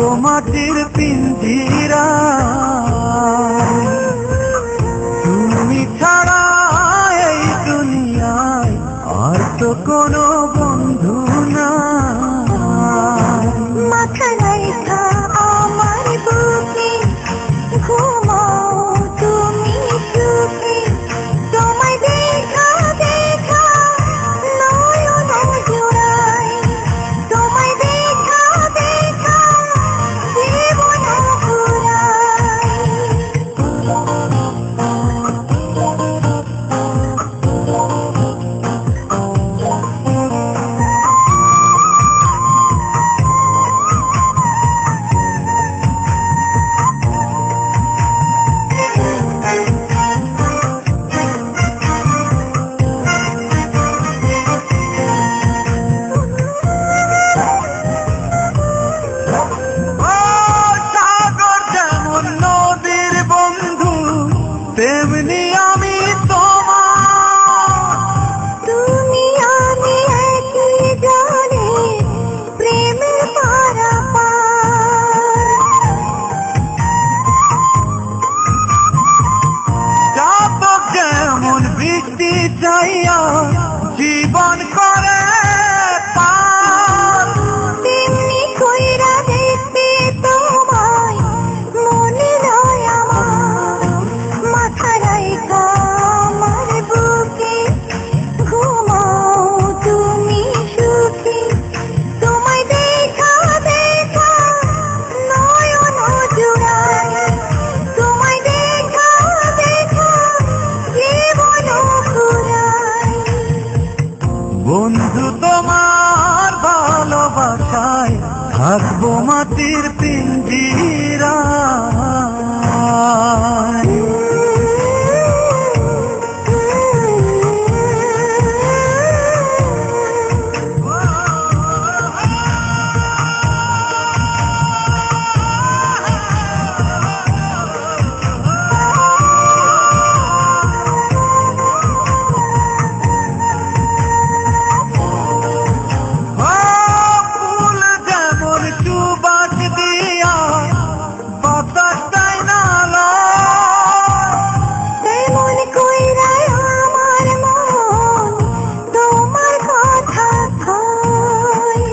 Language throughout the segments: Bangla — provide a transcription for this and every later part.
থাকবো মাটির পিঞ্জিরা, তুমি ছাড়া এই দুনিয়ায় আর তো কোনো বন্ধু না। মাথা রাইখা আমার বুকে ঘুমাও তুমি সুখে, তোমায় দেখা দেখা নয়ন জোড়ায়, তোমায় দেখা দেখা জীবন ঘুরায়। তেমনি আমি তোমার, তুমি আমি একই জলে প্রেমের পারাপার। চাতক যেমন বৃষ্টি চাইয়া জীবন করে পার, তেমনি কইরা দেখতে তোমায় মনে নয় আমার। মাথা রাইখা আমার বুকে ঘুমাও তুমি সুখে, তোমায় দেখা দেখা নয়ন জোড়ায়, তোমায় দেখা দেখা জীবন ঘুরায়। বন্ধু তোমার ভালোবাসায় থাকবো মাটির পিঞ্জিরা। ফুল যেমন সুবাস দিয়া বাতাস দেয় না তেমন কইরা আমার মন তোমার কথা কয়।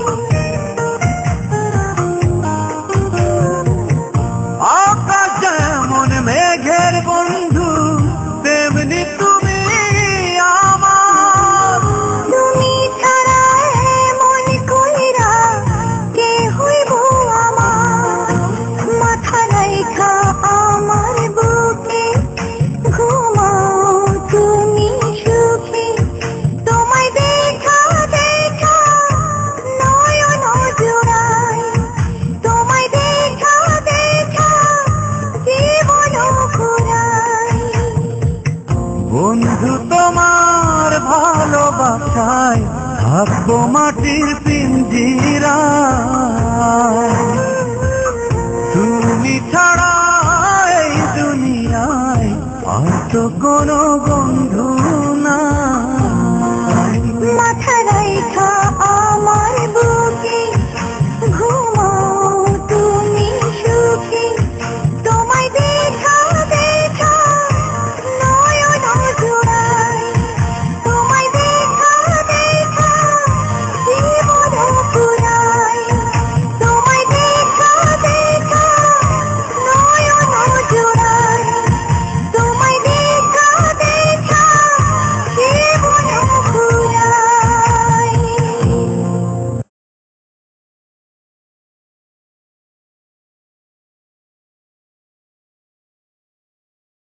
আকাশ যেমন মেঘের বন্ধু তেমনি তুমি আমার, তুমি ছাড়া এমন কইরা কে হইব আমার। মাথা রাইখা আমার বুকে ঘুমাও তুমি সুখে, তোমায় দেখা দেখা নয়ন জোড়ায়, তোমায় দেখা দেখা জীবন ঘুরায়। বন্ধু তোমার ভালোবাসায় থাকবো মাটির পিঞ্জিরা, তুমি ছাড়া এই দুনিয়ায় আর তো কোনো বন্ধু